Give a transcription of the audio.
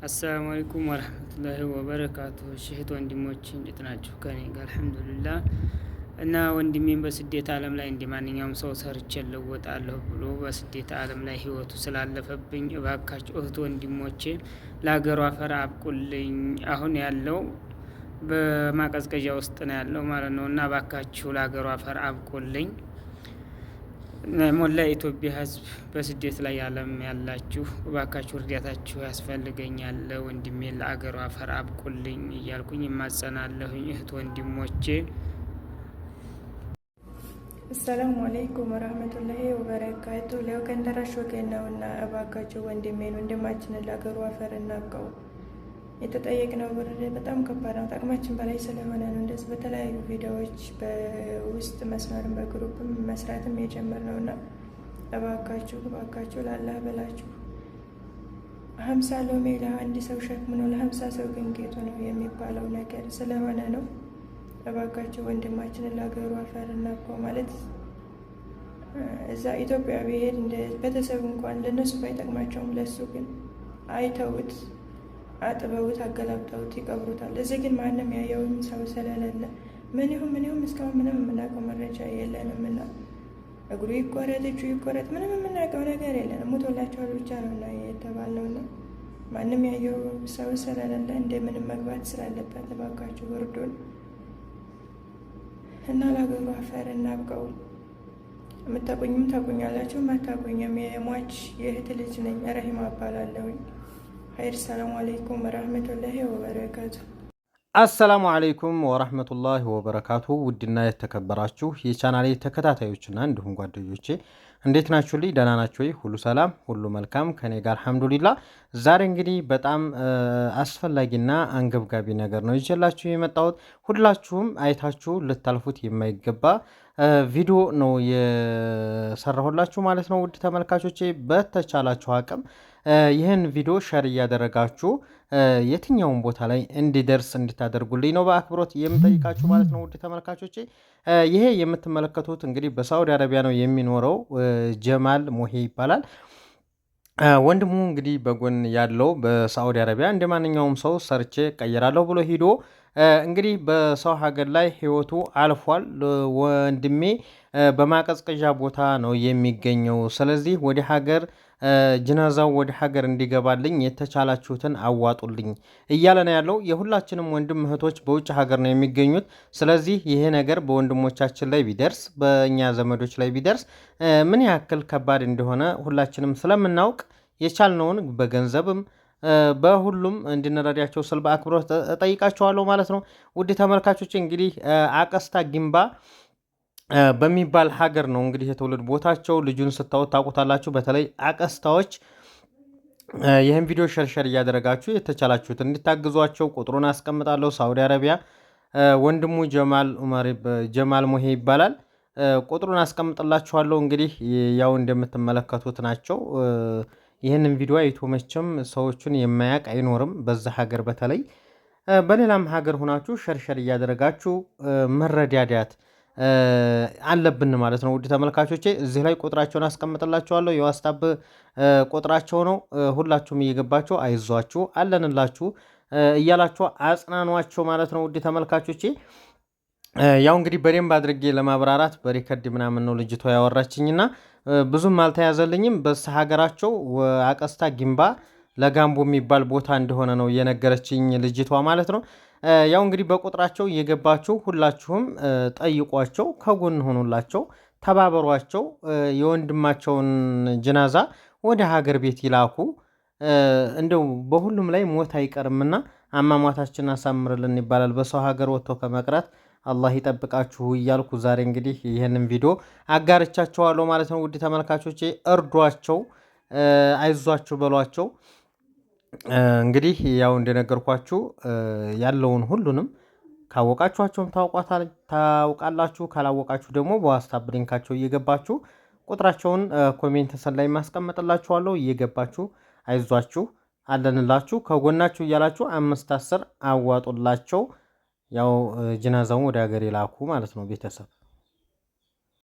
አሰላሙ አለይኩም ወረህመቱላሂ ወበረካቱሁ። እህት ወንድሞች እንዴት ናችሁ? ከኔ ጋር አልሐምዱሊላህ። እና ወንድሜም በስደት ዓለም ላይ እንደ ማንኛውም ሰው ሰርቼ እለወጣለሁ ብሎ በስደት ዓለም ላይ ህይወቱ ስላለፈብኝ እባካችሁ እህት ወንድሞቼ ለሀገሩ አፈር አብቁልኝ። አሁን ያለው በማቀዝቀዣ ውስጥ ነው ያለው ማለት ነው። እና እባካችሁ ለሀገሩ አፈር አብቁልኝ። ሞላ የኢትዮጵያ ህዝብ በስደት ላይ ዓለም ያላችሁ እባካችሁ እርዳታችሁ ያስፈልገኛል። ወንድሜ ለአገሩ አፈር አብቁልኝ እያልኩኝ እማጸናለሁኝ እህት ወንድሞቼ። አሰላሙ አለይኩም ወራህመቱላሂ ወበረካቱ። ለው ከንደራሽ ወገን ነውና እባካችሁ ወንድማችንን ለአገሩ አፈር እናብቀው። የተጠየቅነው ብር በጣም ከባድ ነው። አቅማችን በላይ ስለሆነ ነው እንደዚህ በተለያዩ ቪዲዮዎች በውስጥ መስመርም በግሩፕም መስራትም የጀመርነው እና እባካችሁ ላላህ በላችሁ 50 ሎሜ ለአንድ ሰው ሸክም ነው፣ ለ50 ሰው ግን ጌጡ ነው የሚባለው ነገር ስለሆነ ነው። እባካችሁ ወንድማችንን ለሀገሩ አፈር እናብቀው። ማለት እዛ ኢትዮጵያ ብሄድ እንደ ቤተሰብ እንኳን ለነሱ ባይጠቅማቸውም ለሱ ግን አይተውት አጥበውት አገላብጠውት ይቀብሩታል። እዚህ ግን ማንም ያየውም ሰው ስለሌለ ምን ይሁን እስካሁን ምንም የምናውቀው መረጃ የለንም እና እግሩ ይቆረጥ እጁ ይቆረጥ ምንም የምናውቀው ነገር የለንም። ሞቶላቸዋል ብቻ ነው እና የተባልነው እና ማንም ያየው ሰው ስለሌለ እንደምንም መግባት ስላለበት እባካችሁ እርዱን እና ለሀገሩ አፈር እናብቀው። የምታቆኝም ታቆኛላችሁ፣ ማታቆኝም የሟች የእህት ልጅ ነኝ። ረሂማ እባላለሁኝ። ኸይር። ሰላሙ አለይኩም ወራህመቱላሂ ወበረካቱ። አሰላሙ አለይኩም ወራህመቱላሂ ወበረካቱ። ውድና የተከበራችሁ የቻናሌ ተከታታዮችና እንዲሁም ጓደኞቼ እንዴት ናችሁ? ልይ ደህና ናችሁ ወይ? ሁሉ ሰላም ሁሉ መልካም ከኔ ጋር አልሐምዱሊላህ። ዛሬ እንግዲህ በጣም አስፈላጊና አንገብጋቢ ነገር ነው ይዤላችሁ የመጣሁት። ሁላችሁም አይታችሁ ልታልፉት የማይገባ ቪዲዮ ነው የሰራሁላችሁ ማለት ነው። ውድ ተመልካቾቼ በተቻላችሁ አቅም ይህን ቪዲዮ ሸር እያደረጋችሁ የትኛውን ቦታ ላይ እንዲደርስ እንድታደርጉልኝ ነው በአክብሮት የምጠይቃችሁ ማለት ነው። ውድ ተመልካቾቼ ይሄ የምትመለከቱት እንግዲህ በሳዑዲ አረቢያ ነው የሚኖረው ጀማል ሙሄ ይባላል። ወንድሙ እንግዲህ በጎን ያለው በሳዑዲ አረቢያ እንደ ማንኛውም ሰው ሰርቼ ቀይራለሁ ብሎ ሂዶ እንግዲህ በሰው ሀገር ላይ ህይወቱ አልፏል። ወንድሜ በማቀዝቀዣ ቦታ ነው የሚገኘው። ስለዚህ ወደ ሀገር ጅናዛው ወደ ሀገር እንዲገባልኝ የተቻላችሁትን አዋጡልኝ እያለ ነው ያለው። የሁላችንም ወንድም እህቶች በውጭ ሀገር ነው የሚገኙት። ስለዚህ ይሄ ነገር በወንድሞቻችን ላይ ቢደርስ፣ በእኛ ዘመዶች ላይ ቢደርስ ምን ያክል ከባድ እንደሆነ ሁላችንም ስለምናውቅ የቻልነውን በገንዘብም በሁሉም እንድንረዳቸው ስል በአክብሮት እጠይቃቸዋለሁ ማለት ነው። ውድ ተመልካቾች እንግዲህ አቀስታ ጊምባ በሚባል ሀገር ነው እንግዲህ የትውልድ ቦታቸው። ልጁን ስታዩት ታውቁታላችሁ። በተለይ አቀስታዎች ይህን ቪዲዮ ሸርሸር እያደረጋችሁ የተቻላችሁት እንድታግዟቸው ቁጥሩን አስቀምጣለሁ። ሳዑዲ አረቢያ ወንድሙ ጀማል ሙሄ ይባላል። ቁጥሩን አስቀምጥላችኋለሁ። እንግዲህ ያው እንደምትመለከቱት ናቸው። ይህንን ቪዲዮ አይቶ መቼም ሰዎቹን የማያውቅ አይኖርም። በዛ ሀገር በተለይ በሌላም ሀገር ሆናችሁ ሸርሸር እያደረጋችሁ መረዳዳት አለብን ማለት ነው። ውድ ተመልካቾቼ እዚህ ላይ ቁጥራቸውን አስቀምጥላችኋለሁ። የዋትስአፕ ቁጥራቸው ነው። ሁላችሁም እየገባችሁ አይዟችሁ አለንላችሁ እያላችሁ አጽናኗቸው ማለት ነው። ውድ ተመልካቾቼ ያው እንግዲህ በደንብ አድርጌ ለማብራራት በሪከርድ ምናምን ነው ልጅቷ ያወራችኝና ብዙም አልተያዘልኝም። ሀገራቸው አቀስታ ጊምባ ለጋምቦ የሚባል ቦታ እንደሆነ ነው የነገረችኝ ልጅቷ ማለት ነው። ያው እንግዲህ በቁጥራቸው እየገባችሁ ሁላችሁም ጠይቋቸው፣ ከጎን ሆኑላቸው፣ ተባበሯቸው። የወንድማቸውን ጅናዛ ወደ ሀገር ቤት ይላኩ። እንደው በሁሉም ላይ ሞት አይቀርምና አሟሟታችን አሳምርልን ይባላል። በሰው ሀገር ወጥቶ ከመቅረት አላህ ይጠብቃችሁ እያልኩ ዛሬ እንግዲህ ይህንን ቪዲዮ አጋርቻችኋለሁ ማለት ነው። ውድ ተመልካቾቼ እርዷቸው፣ አይዟችሁ በሏቸው። እንግዲህ ያው እንደነገርኳችሁ ያለውን ሁሉንም ካወቃችኋቸውም ታውቃላችሁ፣ ካላወቃችሁ ደግሞ በዋትስአፕ ሊንካቸው እየገባችሁ ቁጥራቸውን ኮሜንት ላይ ማስቀመጥላችኋለሁ። እየገባችሁ አይዟችሁ አለንላችሁ ከጎናችሁ እያላችሁ 5-10 አዋጡላቸው። ያው ጅናዛውን ወደ ሀገር የላኩ ማለት ነው ቤተሰብ